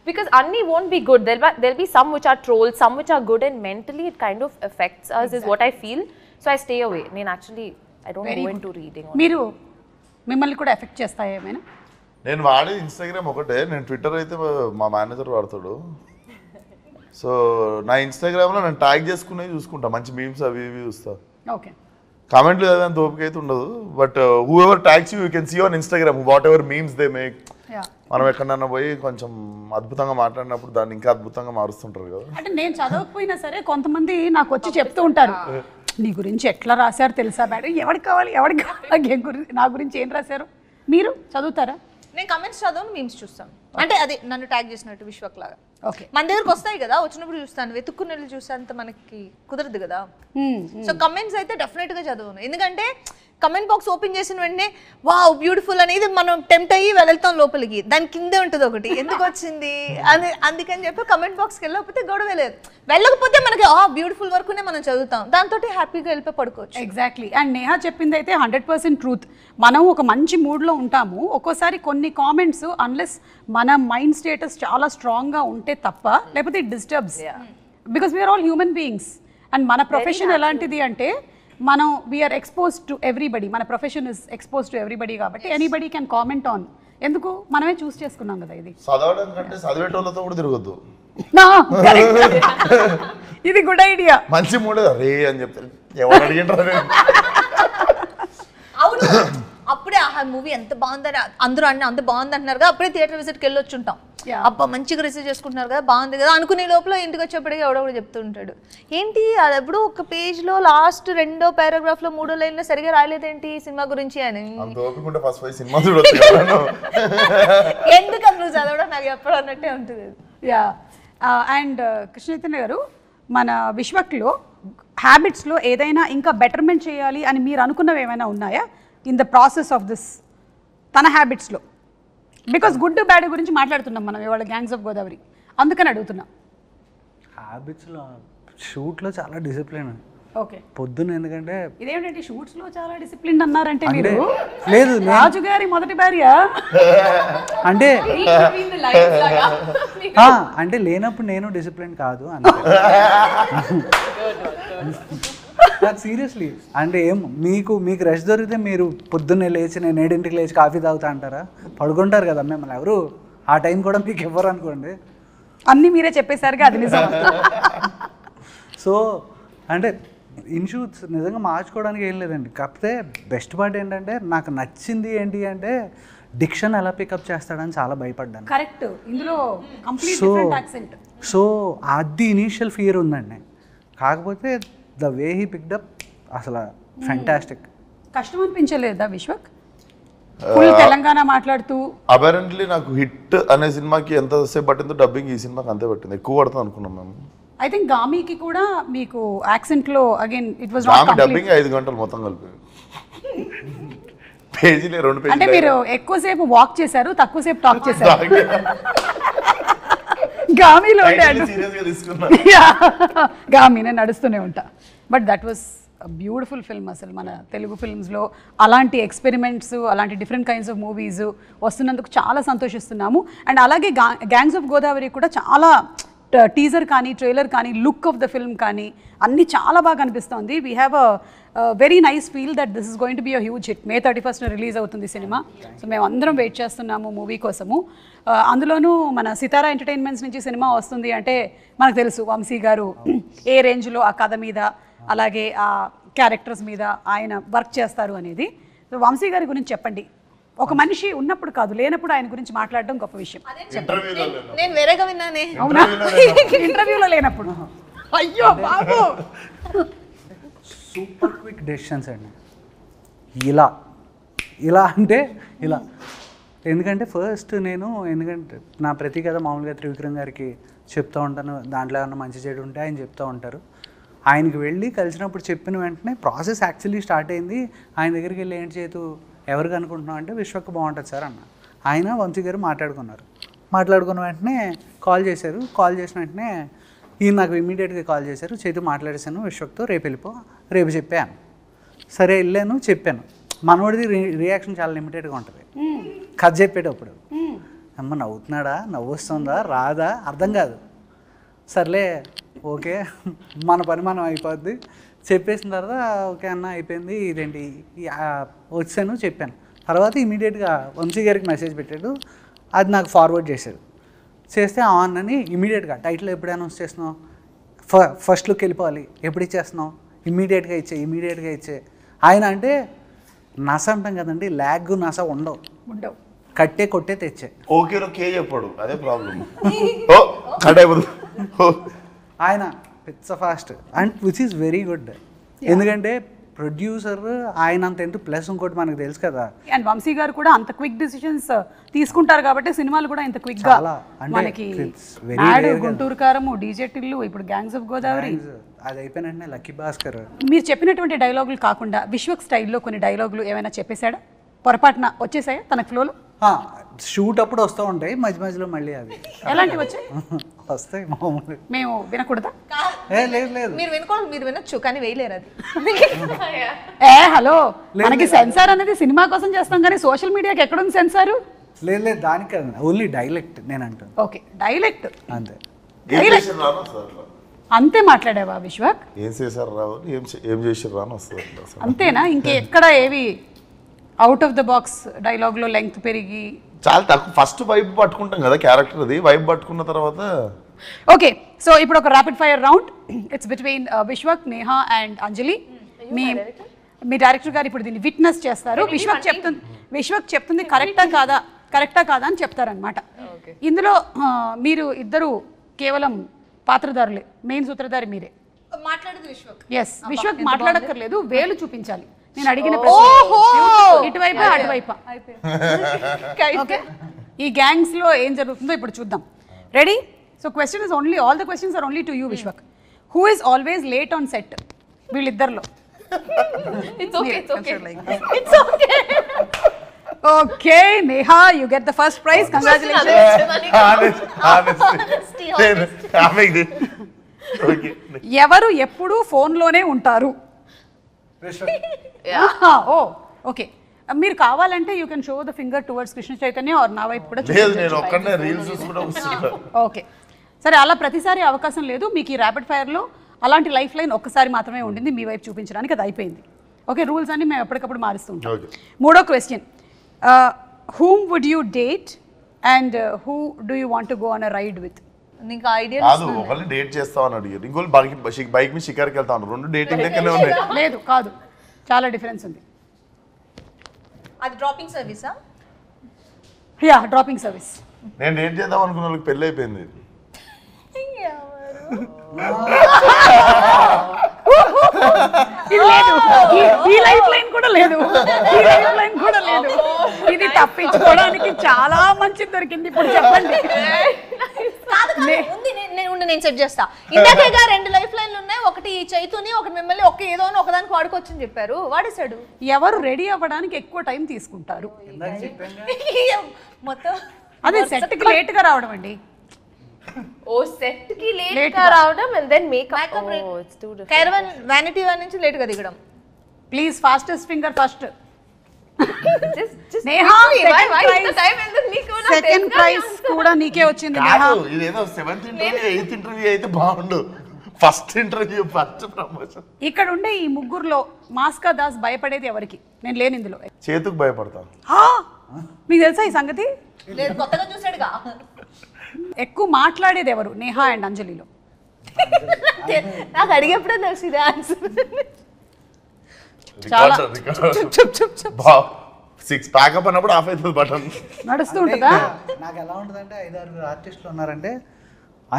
because అన్ని won't be good. There'll be some which are trolls, some which are good, and mentally it kind of affects us is what I feel. So I stay away. నేను actually I don't go into reading. మీరు మిమ్మల్ని కూడా effect చేస్తాయి ఏమైనా? నేను వాడే Instagram ఒకటే, నేను ట్విట్టర్ అయితే మా మేనేజర్ వాడతాడు. సో నా ఇన్స్టాగ్రామ్లో నేను ట్యాగ్ చేసుకునేవి చూసుకుంటా, మంచి మీమ్స్ అవి ఇవి చూస్తా. ఓకే, కామెంట్లు చదివేంత ఓపిక అయితే ఉండదు, but whoever tags you can see on Instagram whatever memes they make. మనం ఎక్కడన్నా పోయి కొంచెం అద్భుతంగా మాట్లాడినప్పుడు దాన్ని ఇంకా అద్భుతంగా మారుస్తుంటారు కదా. అంటే నేను చదవకపోయినా సరే కొంతమంది నాకు వచ్చి చెప్తూ ఉంటారు, నీ గురించి ఎట్లా రాశారు తెలుసా మేడం, ఎవరికి కావాలి నా గురించి ఏం రాశారు. మీరు చదువుతారా? నేను కమెంట్స్ చదవను, మీమ్స్ చూస్తాను. అంటే అది నన్ను ట్యాగ్ చేసినట్టు విశ్వక్ లాగా. ఓకే, మన దగ్గరకు వస్తాయి కదా, వచ్చినప్పుడు చూస్తాను, వెతుక్కుని వెళ్ళి చూసేంత మనకి కుదరదు కదా. సో కమెంట్స్ అయితే డెఫినెట్ గా చదవను, ఎందుకంటే కమెంట్ బాక్స్ ఓపెన్ చేసిన వెంటనే వావ్ బ్యూటిఫుల్ అనేది మనం టెంప్ట్ అయ్యి వెళ్తాం లోపలికి, దాని కిందే ఉంటుంది ఒకటి ఎందుకు వచ్చింది అని. అందుకని చెప్పి కమెంట్ బాక్స్కి వెళ్ళకపోతే గొడవ లేదు, వెళ్ళకపోతే మనకి బ్యూటిఫుల్ వరకునే మనం చదువుతాం, దాంతో హ్యాపీగా వెళ్ళిపోయి పడుకోవచ్చు. ఎగ్జాక్ట్లీ. అండ్ నేహా చెప్పింది అయితే 100% ట్రూత్. మనం ఒక మంచి మూడ్లో ఉంటాము, ఒక్కోసారి కొన్ని కామెంట్స్ అన్లెస్ మన మైండ్ స్టేటస్ చాలా స్ట్రాంగ్గా ఉంటే తప్ప, లేకపోతే it disturbs, because we are all human beings. And మన ప్రొఫెషన్ ఎలాంటిది అంటే మనం వీఆర్ ఎక్స్పోజ్ టు ఎవ్రీబడి, మన profession is expose to everybody కాబట్టి ఎనీబడి క్యాన్ కామెంట్ ఆన్. ఎందుకు మనమే చూస్ చేసుకున్నాం కదా ఇది. చదవడం కంటే చదివేటోళ్ళతో కూడా తిరగద్దు. ఇది గుడ్ ఐడియా. మంచి మూడే రే అని చెప్తారు, ఎవరు అడిగింటారు. అవును, అప్పుడే ఆ మూవీ ఎంత బాగుందని అందరూ అంత బాగుంది అంటున్నారు కదా, అప్పుడే థియేటర్ విజిట్కి వెళ్ళి వచ్చుంటాం, అబ్బా మంచిగా రిసీవ్ చేసుకుంటున్నారు కదా, బాగుంది కదా అనుకునే లోపల ఇంటికి వచ్చేప్పటికీ ఎవడో చెప్తూ ఉంటాడు, ఏంటి అది ఎప్పుడు ఒక పేజ్లో లాస్ట్ 2వ పారాగ్రాఫ్లో 3వ లైన్లో సరిగా రాలేదేంటి సినిమా గురించి అని. ఎందుకు నువ్వు చదవడం నాకు ఎప్పుడు అన్నట్టే ఉంటుంది. యా. అండ్ కృష్ణ చైతన్య గారు, మన విశ్వక్లో హ్యాబిట్స్లో ఏదైనా ఇంకా బెటర్మెంట్ చేయాలి అని మీరు అనుకున్నవి ఏమైనా ఉన్నాయా in the process of this తన హ్యాబిట్స్లో? బికాస్ గుడ్ బ్యాడ్ గురించి మాట్లాడుతున్నాం మనం ఇవాళ గ్యాంగ్స్ ఆఫ్ గోదావరి, అందుకని అడుగుతున్నాం. హ్యాబిట్స్లో షూట్లో చాలా డిసిప్లిన్. ఓకే, పొద్దున్న ఎందుకంటే ఇదేమిటంటే షూట్స్లో చాలా డిసిప్లిన్ అన్నారంటే మీరు లేదు రాజు గారి మొదటి భార్య అంటే అంటే లేనప్పుడు నేను డిసిప్లిన్ కాదు సీరియస్లీ. అంటే ఏం మీకు రెస్ట్ దొరికితే మీరు పొద్దున్నే లేచి నేను 7ంటికి లేచి కాఫీ తాగుతా అంటారా? పడుకుంటారు కదా మిమ్మల్ని ఎవరు ఆ టైం కూడా మీకు ఇవ్వరు అనుకోండి. అన్నీ మీరే చెప్పేసరిగా అది నిజం. సో అంటే ఇన్షూట్స్ నిజంగా మార్చుకోవడానికి ఏం లేదండి, కాకపోతే బెస్ట్ పార్ట్ ఏంటంటే నాకు నచ్చింది ఏంటి అంటే డిక్షన్ ఎలా పికప్ చేస్తాడని చాలా భయపడ్డాను. కరెక్ట్, ఇందులో కంప్లీట్ డిఫరెంట్ యాక్సెంట్. సో అది ఇనీషియల్ ఫియర్ ఉందండి, కాకపోతే ద వే హీ పిక్డప్ అసలు ఫ్యాంటాస్టిక్. కష్టం అనిపించలేదా విశ్వక్ ఫుల్ తెలంగాణ మాట్లాడుతూ? అపరెంట్లీ నాకు హిట్ అనే సినిమాకి ఎంతసేపు పట్టిందో డబ్బింగ్ ఈ సినిమాకి అంతే పట్టింది, ఎక్కువ పడుతుంది అనుకున్నాం మేము. ఐ థింక్ గామికి కూడా మీకు యాక్సెంట్ లో again it was not complete. Dubbing 5 గంటలు మొత్తం కలిపి పేజీలే 2 పేజీలు. అంటే మీరు ఎక్కువసేపు వాక్ చేశారు, తక్కువసేపు టాక్ చేశారు. గామిలో గామి నేను నడుస్తూనే ఉంటా. But that was beautiful film. అసలు మన తెలుగు ఫిల్మ్స్లో అలాంటి ఎక్స్పెరిమెంట్స్, అలాంటి డిఫరెంట్ కైండ్స్ ఆఫ్ మూవీస్ వస్తున్నందుకు చాలా సంతోషిస్తున్నాము. అండ్ అలాగే గ్యాంగ్స్ ఆఫ్ గోదావరి కూడా చాలా టీజర్ కానీ ట్రైలర్ కానీ లుక్ ఆఫ్ ద ఫిల్మ్ కానీ అన్నీ చాలా బాగా అనిపిస్తుంది. We have a very nice feel that this is going to be a huge hit. May 31st release అవుతుంది సినిమా. సో మేము అందరం వెయిట్ చేస్తున్నాము మూవీ కోసము. అందులోనూ మన సితారా ఎంటర్టైన్మెంట్స్ నుంచి సినిమా వస్తుంది అంటే మనకు తెలుసు వంశీ గారు ఏ రేంజ్లో ఆ కథ మీద అలాగే ఆ క్యారెక్టర్స్ మీద ఆయన వర్క్ చేస్తారు అనేది. సో వంశీ గారి గురించి చెప్పండి. ఒక మనిషి ఉన్నప్పుడు కాదు, లేనప్పుడు ఆయన గురించి మాట్లాడడం గొప్ప విషయం. నేను వేరేగా విన్నానే. అవునా? ఇంటర్వ్యూలో లేనప్పుడు. అయ్యో బాబు, సూపర్ క్విక్ డెసిషన్స్ అండి. ఇలా అంటే ఇలా. ఎందుకంటే ఫస్ట్ ఎందుకంటే నా ప్రతి కథ మామూలుగా త్రివిక్రమ్ గారికి చెప్తూ ఉంటాను, దాంట్లో ఏమన్నా మంచి చెడు ఉంటే ఆయన చెప్తూ ఉంటారు. ఆయనకి వెళ్ళి కలిసినప్పుడు చెప్పిన వెంటనే ప్రాసెస్ యాక్చువల్లీ స్టార్ట్ అయింది. ఆయన దగ్గరికి వెళ్ళి ఏంటి చేతు ఎవరికి అనుకుంటున్నాం అంటే విశ్వక్ బాగుంటుంది సార్ అన్న. ఆయన వంశీ గారు మాట్లాడుకున్న వెంటనే కాల్ చేశారు. కాల్ చేసిన వెంటనే ఈయన నాకు ఇమీడియట్గా కాల్ చేశారు, చేతు మాట్లాడేశాను విశ్వక్తో, రేపు చెప్పాను. సరే వెళ్ళాను, చెప్పాను. మనవాడిది రియాక్షన్ చాలా లిమిటెడ్గా ఉంటుంది కథ చెప్పేటప్పుడు. అమ్మ నవ్వుతున్నాడా, నవ్వు వస్తుందా, రాదా అర్థం కాదు. సర్లే ఓకే మన పని మనం అయిపోద్ది చెప్పేసిన తర్వాత ఓకే అన్న అయిపోయింది, ఇదేంటి వచ్చాను చెప్పాను. తర్వాత ఇమీడియట్గా వంశీ గారికి మెసేజ్ పెట్టాడు, అది నాకు ఫార్వర్డ్ చేస్తే అన్నని ఇమీడియట్గా టైటిల్ ఎప్పుడు అనౌన్స్ చేస్తున్నావు, ఫస్ట్ లుక్ వెళ్ళిపోవాలి, ఎప్పుడు ఇచ్చేస్తున్నావు, ఇమీడియట్గా ఇచ్చే. ఆయన అంటే నస అంటాం కదండి, ల్యాగ్ నస ఉండవు, కట్టే కొట్టే తెచ్చే. ఓకేలో కే చెప్పాడు, అదే ప్రాబ్లం. కట్ అయిపోతుంది. ఆయన పిచ్చ fast and which is very good. ఎందుకంటే ప్రొడ్యూసర్ ఆయన అంత ఎంత ప్లస్ ఇంకోటి మనకు తెలుసు కదా. అండ్ వంశీ గారు కూడా అంత క్విక్ డిసిషన్స్ తీసుకుంటారు కాబట్టి సినిమాలు కూడా ఇంత క్విక్ గా మనకి గుంటూరు కారము, డీజే టిల్లు, ఇప్పుడు గ్యాంగ్స్ ఆఫ్ గోదావరి అది అయిపోయినట్టే లక్కీ భాస్కర్. మీరు చెప్పినటువంటి డైలాగులు కాకుండా విశ్వక్ స్టైల్లో కొన్ని డైలాగులు ఏమైనా చెప్పేశాడా, పొరపాటున వచ్చేసాయా తన ఫ్లోలో? షూట్ అప్పుడు వస్తూ ఉంటాయి, మధ్యలో మళ్ళీ అవి ఎలాంటివి వచ్చాయి? వస్తాయి మామూలు. మేము వినకూడదా? లేదు మీరు వినొచ్చు కానీ వేయలేరు అది. హలో, మనకి సెన్సార్ అనేది సినిమా కోసం చేస్తాం కానీ సోషల్ మీడియాకి ఎక్కడుంది సెన్సారు? లేదు దానికి కాదు, ఓన్లీ డైలెక్ట్ నేను అంటాను. ఓకే, డైలెక్ట్ అంతే. అంతే మాట్లాడావా విశ్వక్? ఏం చేశారు రావు, ఏం చేసారు రాను వస్తుంది. అంతేనా? ఇంకెక్కడ ఏవి అవుట్ ఆఫ్ ద బాక్స్ డైలాగ్లో లెంగ్త్ పెరిగి? చాలా తక్కువ. ఫస్ట్ వైబ్ పట్టుకుంటాం కదా క్యారెక్టర్, అది వైబ్ పట్టుకున్న తర్వాత. ఓకే, సో ఇప్పుడు ఒక rapid fire round. It's between Vishwak, Neha and Anjali. Me director గారు ఇప్పుడు దీన్ని విట్నెస్ చేస్తారు. విశ్వక్ చెప్తుంది కరెక్టా కాదా అని చెప్తారనమాట. ఇందులో మీరు ఇద్దరు కేవలం పాత్రధారులే, మెయిన్ సూత్రధారి మీరే. మాట్లాడేది విశ్వక్. ఎస్, విశ్వక్ మాట్లాడక్కర్లేదు, వేలు చూపించాలి. నేను అడిగిన ఇటువైపా అటువైపా. ఓకే, ఈ గ్యాంగ్స్ లో ఏం జరుగుతుందో ఇప్పుడు చూద్దాం. Ready? So question is only, all the questions are only to you Vishwak. Who is always late on set వీళ్ళిద్దరిలో? Okay Neha, you get the first prize. Congratulations. ఎవరు ఎప్పుడు ఫోన్లోనే ఉంటారు? ఓ ఓకే, మీరు కావాలంటే you can show the finger towards Krishna Chaitanya or నా వైపు కూడా. ఓకే సరే, అలా ప్రతిసారి అవకాశం లేదు మీకు. ఈ ర్యాపిడ్ ఫైర్లో అలాంటి లైఫ్ లైన్ ఒక్కసారి మాత్రమే ఉండింది మీ వైపు చూపించడానికి, అది అయిపోయింది. ఓకే, రూల్స్ అన్ని మేము ఎప్పటికప్పుడు మారుస్తూ ఉంటాం. మూడో question, whom would you date and who do you want to go on a ride with? నీకు ఐడియా కాదు, ఒకళ్ళు డేట్ చేస్తామని అడిగారు, ఇంకోళ్ళు బైక్ మీద షికార్కి వెళ్తా ఉన్నారు. రెండు డేటింగ్ లెక్కనే ఉన్నాయి. లేదు కాదు, చాలా డిఫరెన్స్ ఉంది. అది డ్రాపింగ్ సర్వీసా? Yeah, dropping service. నేను డేట్ చేద్దాం అనుకున్న వాళ్ళకి పెళ్ళి అయిపోయింది. ఈ లైఫ్ లైన్ కూడా లేదు, ఇది తప్పించుకోవడానికి చాలా మంచి దొరికింది. ఇప్పుడు చెప్పండి. నేను సెట్ చేస్తా. ఇందాకేగా రెండు లైఫ్ లైన్లు ఉన్నాయి, ఒకటి చైతుని, ఒకటి మిమ్మల్ని, ఏదో అని ఒకదానికి వాడుకోవచ్చని చెప్పారు, వాడేశాడు. ఎవరు రెడీ అవ్వడానికి ఎక్కువ టైం తీసుకుంటారు? మొత్తం అదే సెట్ కి లేట్ గా రావడం అండి. ఓ సెట్ కి లేట్ గా రావడం and then makeup. Oh it's too different. Caravan vanity van నుంచి లేట్ గా దిగడం. Please fastest finger first. just Neha, second prize కూడా నీకే వచ్చింది నేహా. ఇదేదో 7th ఇంటర్వ్యూ 8th ఇంటర్వ్యూ అయితే బాగుండు. First interview, first promotion. ఇక్కడ ఉండే ఈ ముగ్గురులో మాస్కా దాస్ భయపడేది ఎవరికి? నేను లేని ఇందులో. చేతుకు భయపడతా. మీకు తెలుసా ఈ సంగతి? లేదు, కొత్తగా చూసాడుగా. ఎక్కువ మాట్లాడేది ఎవరు నేహా అండ్ అంజలిలో? నాకు అడిగేప్పుడే తెలిసింది ఆన్సర్. చాలా 6 ప్యాకప్ అన్నప్పుడు ఆఫ్ అవుతుంది బటన్. నడుస్తూ ఉంటుందా? నాకు ఎలా ఉంటుందంటే 5-6 ఆర్టిస్టులు ఉన్నారంటే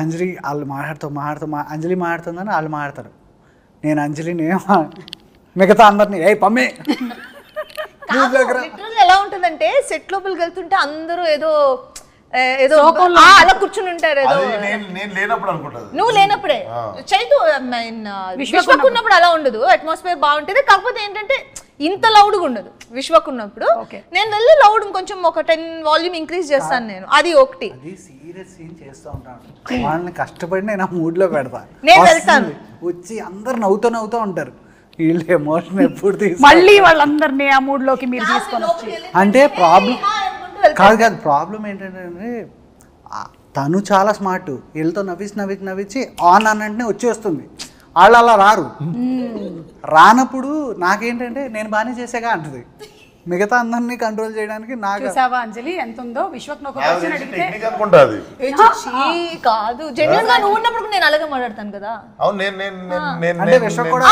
అంజలి వాళ్ళు అంజలి మాట్లాడుతుందని వాళ్ళు మాట్లాడతారు, నేను అంజలిని మిగతా అందరినీ ఏ పమ్మే లిటరల్ ఎలా ఉంటుందంటే సెట్ లోపలికి వెళ్తుంటే అందరూ ఏదో ఏదో అలా కూర్చుని ఉంటారు ఏదో. నేను లేనప్పుడు అనుకుంటాను. నువ్వు లేనప్పుడే చైతు విశ్వక్ ఉన్నప్పుడు అలా ఉండదు, అట్మాస్ఫియర్ బాగుంటుంది. కాకపోతే ఏంటంటే ఇంత లౌడ్గా ఉండదు విశ్వక్ ఉన్నప్పుడు. నేను వెళ్ళి లౌడ్ కొంచెం ఒక 10 వాల్యూమ్ ఇంక్రీజ్ చేస్తాను నేను, అది ఒకటి. అది సీరియస్ సీన్ చేస్తూ ఉంటాను, వాళ్ళని కష్టపడి నేను ఆ మూడ్లో పెడతా. నేను వెళ్తాను వచ్చి అందరు నవ్వుతూ ఉంటారు, వీళ్ళు ఎమోషన్ ఎప్పుడు తీసి మళ్ళీ వాళ్ళందరినీ ఆ మూడ్ లోకి మీరు తీసుకొని వచ్చి. అంటే ప్రాబ్లం కాదు ప్రాబ్లం ఏంటంటే తను చాలా స్మార్ట్, వీళ్ళతో నవ్వించి ఆన్ అన్నంటే వచ్చేస్తుంది, వాళ్ళు అలా రారు. రానప్పుడు నాకేంటంటే నేను బాగానే చేసేగా అంటది, మిగతా అందరినీ కంట్రోల్ చేయడానికి నాకు. చూసావా అంజలి ఎంత ఉందో? విశ్వక్ ఒక క్వశ్చన్ అడిగితే కాదు, జెన్యూన్ గా నువ్వు ఉన్నప్పుడు నేను అలాగే మాట్లాడతాను కదా. అంటే విశ్వక్ కూడా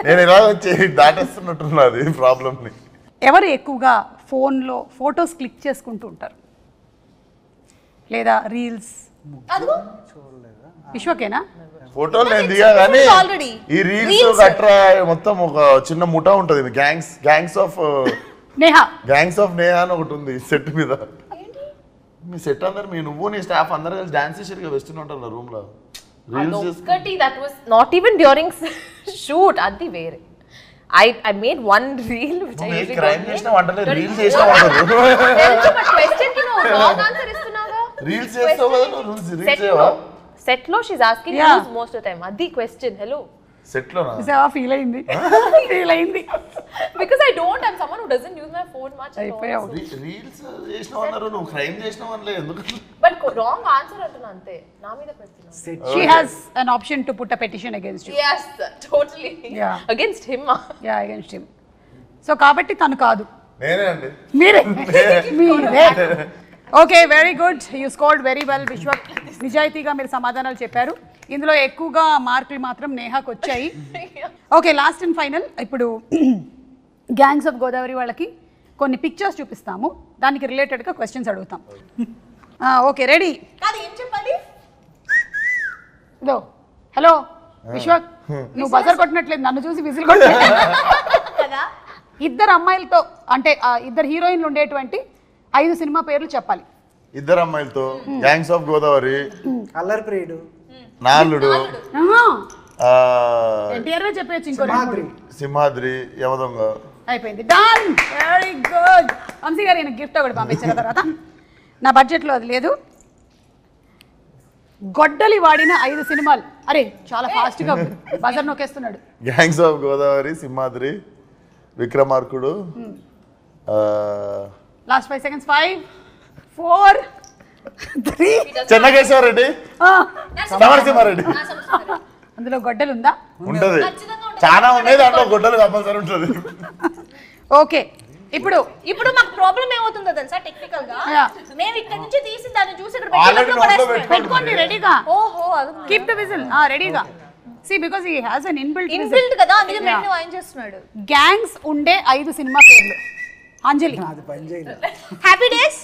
నేను ఇలా వచ్చి దాటేస్తున్నట్టున్నది ప్రాబ్లమ్ ని. ఎవరు ఎక్కువగా ఫోన్లో ఫొటోస్ క్లిక్ చేసుకుంటూ ఉంటారు లేదా రీల్స్? విశ్వకేనా? ఫోటోలు నేను దిగా కానీ ఈ రీల్స్ గట్రా మొత్తం ఒక చిన్న ముఠా ఉంటది, గ్యాంగ్స్ ఆఫ్ నేహా అని ఒకటి ఉంది సెట్ మీద. మీ సెట్ అందరు నువ్వు నీ స్టాఫ్ అందరు కలిసి డాన్స్ చేసారు కదా వెస్ట్ ఉంటారు రూమ్ లో. that was not even during shoot, అది వేరే. I made one reel which I usually crime చేసిన వంటలే రీల్స్ చేసిన వంటలు. but question కి నువ్వు wrong answer ఇస్తున్నావా? రీల్స్ చేస్తావు కదా నువ్వు, రీల్స్ చేయవా? Set lo she's asking you most of the time. Adi question, hello. Set lo na. Isa feel అయింది. Because I don't, I'm someone who doesn't use my phone much at all. Reels చేసినావు అన్నారు, నువ్వు crime చేసినావు అనలే ఎందుకు? But wrong answer అంటున్నా అంతే, నా మీద పెడుతున్నా. She has an option to put a petition against you. Yes, totally. Yeah. Against him. Yeah, against him. So కాబట్టి తను కాదు, నేనే అండి. మీరే. Okay, very good, you scored very well Vishwak. నిజాయితీగా మీరు సమాధానాలు చెప్పారు. ఇందులో ఎక్కువగా మార్కులు మాత్రం నేహాకు వచ్చాయి. ఓకే, లాస్ట్ అండ్ ఫైనల్, ఇప్పుడు గ్యాంగ్స్ ఆఫ్ గోదావరి వాళ్ళకి కొన్ని పిక్చర్స్ చూపిస్తాము, దానికి రిలేటెడ్గా క్వశ్చన్స్ అడుగుతాం. Okay, ready? ఏం చెప్పాలి? ఇదో హలో విశ్వక్, నువ్వు బజర్ కొట్టినట్లేదు, నన్ను చూసి విజిల్ కొట్టలేదు కదా. ఇద్దరు అమ్మాయిలతో అంటే ఇద్దరు హీరోయిన్లు ఉండేటువంటి 5 సినిమా పేర్లు చెప్పాలి. ఇద్దరు అమ్మాయిలతో గ్యాంగ్స్ ఆఫ్ గోదావరి, అల్లరి ప్రియుడు, నాలుడు, ఎన్టీఆర్ చెప్పచ్చు, ఇంకో సింహాద్రి, యమదొంగ. అయిపోయింది, డన్, వెరీ గుడ్. వంశీ గారు ఈయన గిఫ్ట్ ఒకటి పంపించిన తర్వాత నా బడ్జెట్లో అది లేదు. గొడ్డలి వాడిన 5 సినిమాలు. అరే చాలా ఫాస్ట్గా బజర్ నొక్కేస్తున్నాడు. Gangs of Godavari, Simhadri, Vikramarkudu. Last 5 seconds. 5, 4, 3. Chennakeswara Reddy, Narasimha Reddy. అందులో గొడ్డలు ఉందా? ఉంటది, చాలా ఉన్నాయి, దాంట్లో గొడ్డలు కంపల్సరీ ఉంటుంది. ఓకే, ఇప్పుడు మాకు ప్రాబ్లం ఏమవుతుందో తెలుసా? టెక్నికల్ గా మేము ఇక్కడ నుంచి తీసి దాన్ని చూసి ఇక్కడ పెట్టుకోండి రెడీగా. ఓహో, కీప్ ద విజిల్ రెడీగా. See, because he has an inbuilt కదా, అందుకే మేము ఆయన చేస్తున్నాడు. గ్యాంగ్స్ ఉండే 5 సినిమా పేర్లు. అంజలి, అది పని చేయలేదు. హ్యాపీ డేస్,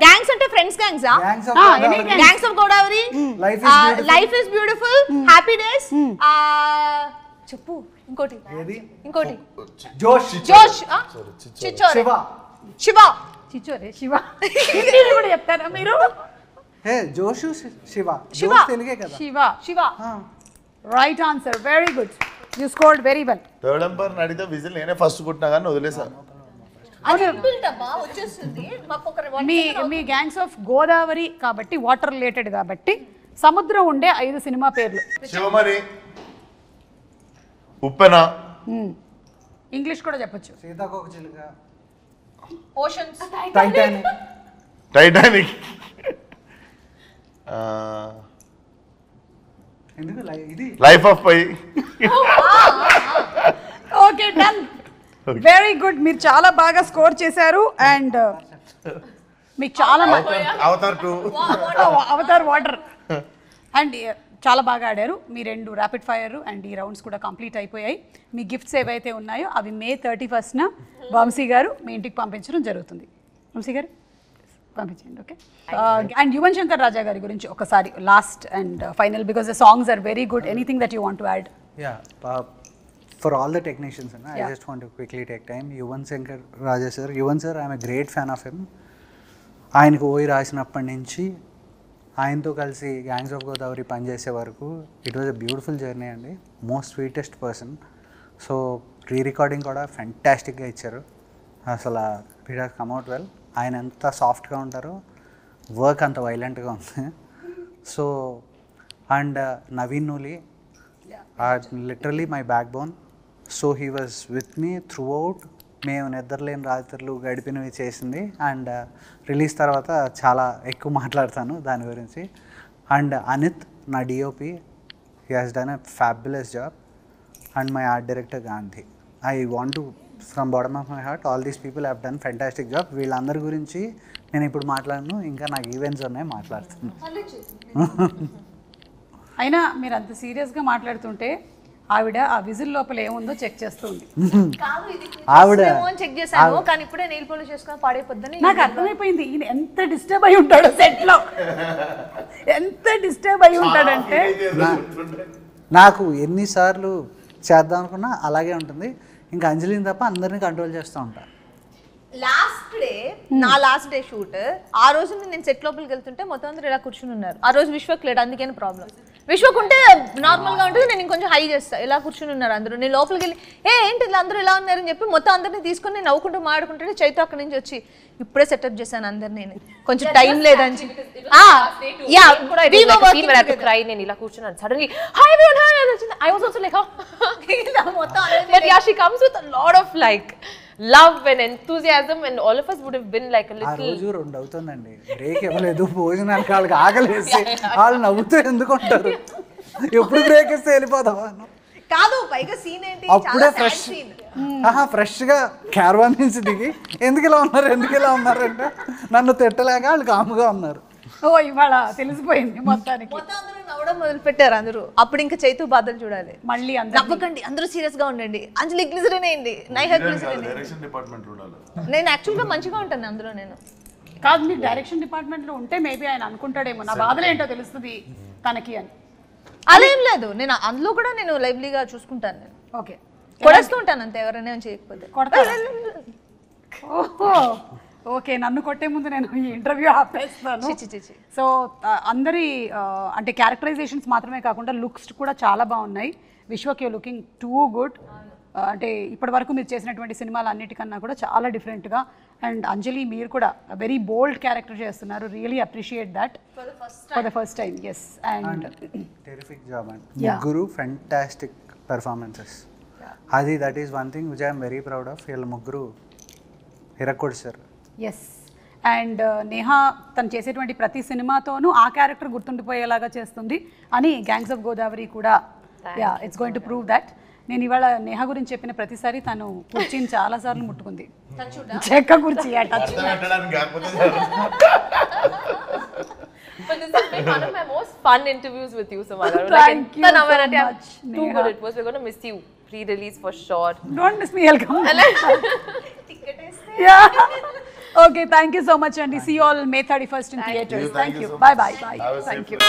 గ్యాంగ్స్ అంటే friends gangs, gangs of Godavari, life is beautiful, happy days. చెప్పు ఇంకోటి, జోష్, చిచ్చోరే, శివ, చిచ్చోరే, శివ కూడా చెప్తారా మీరు? జోషు, శివ, తెలుగే కదా. Shiva. Right answer, very good, you scored very well. Third umpire అడిగితే విజిల్ నేనే ఫస్ట్ కొట్టినా కానీ వదిలేసాను. మీ గ్యాంగ్స్ ఆఫ్ గోదావరి కాబట్టి వాటర్ రిలేటెడ్ కాబట్టి సముద్రం ఉండే 5 సినిమా పేర్లు. శివమణి, ఉప్పెన, ఇంగ్లీష్ కూడా చెప్పొచ్చు. సీతాకోకచిలుక, oceans, Titanic. Life of pi. Okay, done, very good, మీరు చాలా బాగా స్కోర్ చేశారు. అండ్ మీకు చాలా అవతార్ 2, అవతార్ వాటర్. అండ్ చాలా బాగా ఆడారు. మీ 2 ర్యాపిడ్ ఫైర్ అండ్ ఈ రౌండ్స్ కూడా కంప్లీట్ అయిపోయాయి. మీ గిఫ్ట్స్ ఏవైతే ఉన్నాయో అవి May 31st వంశీ గారు మీ ఇంటికి పంపించడం జరుగుతుంది. వంశీ గారు పంపించండి. ఓకే. అండ్ యువన్ శంకర్ రాజా గారి గురించి ఒకసారి last and final, because the songs are very good. Anything that you want to add? For all the technicians, I just want to quickly take time. Yuvan Shankar Raja sir, Yuvan sir, I am a great fan of him. ఆయనకు ఓయి రాసినప్పటి నుంచి ఆయనతో కలిసి gangs of Godavari పనిచేసే వరకు it was a beautiful journey అండి. Most sweetest person. So recording కూడా ఫెంటాస్టిక్గా ఇచ్చారు. అసలు it has come out well. ఆయన ఎంత సాఫ్ట్గా ఉంటారో వర్క్ అంత వైలెంట్గా ఉంది. So and Naveen Nooli literally my backbone. So he was with me throughout. మేము నిద్రలేని రాత్రులు గడిపినవి చేసింది. అండ్ రిలీజ్ తర్వాత చాలా ఎక్కువ మాట్లాడతాను దాని గురించి. అండ్ అనిత్ నా DOP, he has done a fabulous job. And my art director Gandhi. I want to from bottom of my heart all these people have done fantastic job. వీళ్ళందరి గురించి నేను ఇప్పుడు మాట్లాడను, ఇంకా నాకు ఈవెంట్స్ ఉన్నాయి, మాట్లాడుతున్నాను. అయినా మీరు అంత సీరియస్గా మాట్లాడుతుంటే ఆవిడ ఆ విజిల్ లోపల ఏముందో చెక్ చేస్తుంది. ఆవిడ చెక్ చేశాను కానీ ఇప్పుడే నెయిల్ పాలిష్ చేసుకొని పాడైపోద్దని నాకు అర్థమైపోయింది. ఈయన ఎంత డిస్టర్బ్ అయి ఉంటాడు సెట్ లో, ఎంత డిస్టర్బ్ అయి ఉంటాడంటే. నాకు ఎన్నిసార్లు చేద్దాం అనుకున్నా అలాగే ఉంటుంది. ఇంకా అంజలిని తప్ప అందరినీ కంట్రోల్ చేస్తూ ఉంటాను. లాస్ట్ డే షూట్ ఆ రోజు నేను సెట్ లోపలికి వెళ్తుంటే మొత్తం అందరూ ఇలా కూర్చుని ఉన్నారు. ఆ రోజు విశ్వక్ లేడు, అందుకని ప్రాబ్లం. విశ్వక్ ఉంటే నార్మల్ గా ఉంటుంది, నేను ఇంకొంచెం హై చేస్తా. ఇలా కూర్చుని ఉన్నారు అందరూ. నేను లోపలికి వెళ్ళి ఏంటి ఇలా అందరూ ఇలా ఉన్నారని చెప్పి మొత్తం అందరినీ తీసుకొని నేను నవ్వుకుంటూ మాడుకుంటే చైతు అక్కడి నుంచి వచ్చి ఇప్పుడే సెటప్ చేశాను అందరినీ, నేను కొంచెం టైం లేదని నేను ఇలా కూర్చున్నాను. సడన్లీ హాయ్ ఎవరీవన్ హాయ్ అని వచ్చింది. I was also like but yeah she comes with a lot of like love and enthusiasm, and all of us would have been like a little. ఆ రోజు 2 అవుతుందండి, break ఇవ్వలేదు. భోజనానికి వాళ్ళకి ఆకలేసి వాళ్ళు నవ్వుతూ ఎందుకు ఉంటారు, ఎప్పుడు బ్రేక్ ఇస్తే వెళ్ళిపోతావా కాదు. పైగా సీన్ ఏంటి, అప్పుడే ఫ్రెష్గా క్యారవాన్ నుంచి దిగి ఎందుకు ఇలా ఉన్నారు అంటే నన్ను తిట్టలేక వాళ్ళు కాముగా ఉన్నారు. ఓ ఇవాళ తెలిసిపోయింది మొత్తానికి. మొత్తం అందరూ నవ్వడం మొదలు పెట్టారు అందరూ. అప్పుడు ఇంకా చైతు బాధలు చూడాలి. మళ్ళీ నవ్వకండి, అందరూ సీరియస్ గా ఉండండి. అంజలి గ్లిజరిన్ అయింది, నైహా గ్లిజరిన్. నేను యాక్చువల్ గా మంచిగా ఉంటాను అందులో. నేను కాదు, మీరు డైరెక్షన్ డిపార్ట్మెంట్ లో ఉంటే మేబీ ఆయన అనుకుంటాడేమో నా బాధలు ఏంటో తెలుస్తుంది తనకి అని. అలా ఏం లేదు, నేను అందులో కూడా నేను లైవ్లీగా చూసుకుంటాను. నేను ఓకే కొడేస్తూ ఉంటాను అంతే, ఎవరైనా చేయకపోతే. ఓహో ఓకే, నన్ను కొట్టే ముందు నేను ఈ ఇంటర్వ్యూ ఆపేస్తాను. సో అందరి అంటే క్యారెక్టరైజేషన్స్ మాత్రమే కాకుండా లుక్స్ కూడా చాలా బాగున్నాయి. Vishwak you looking too good. అంటే ఇప్పటి వరకు మీరు చేసినటువంటి సినిమాలు అన్నిటికన్నా కూడా చాలా డిఫరెంట్గా. అండ్ అంజలి మీరు కూడా వెరీ బోల్డ్ క్యారెక్టర్ చేస్తున్నారు. Really appreciate that for the first time. Yes, and terrific job and ముగ్గురు ఫెంటాస్టిక్ పెర్ఫార్మెన్సెస్. అది that is one thing which I'm very proud of. వీళ్ళ ముగ్గురు హిరకొడిసారు. ఎస్, అండ్ నేహా తను చేసేటువంటి ప్రతి సినిమాతోనూ ఆ క్యారెక్టర్ గుర్తుండిపోయేలాగా చేస్తుంది అని గ్యాంగ్స్ ఆఫ్ గోదావరి కూడా it's going to prove that. నేను ఇవాళ నేహా గురించి చెప్పిన ప్రతిసారి తను కుర్చీని చాలా సార్లు ముట్టుకుంది. చెక్క కుర్చీ touch. But this has been one of my most fun interviews with you, Samala. Thank you so much. Too good it was. We're going to miss you pre-release for sure. Don't miss me, I'll come. Yeah. Okay, thank you so much, and see you all May 31st in theatres. Thank you. Bye bye. Thank you.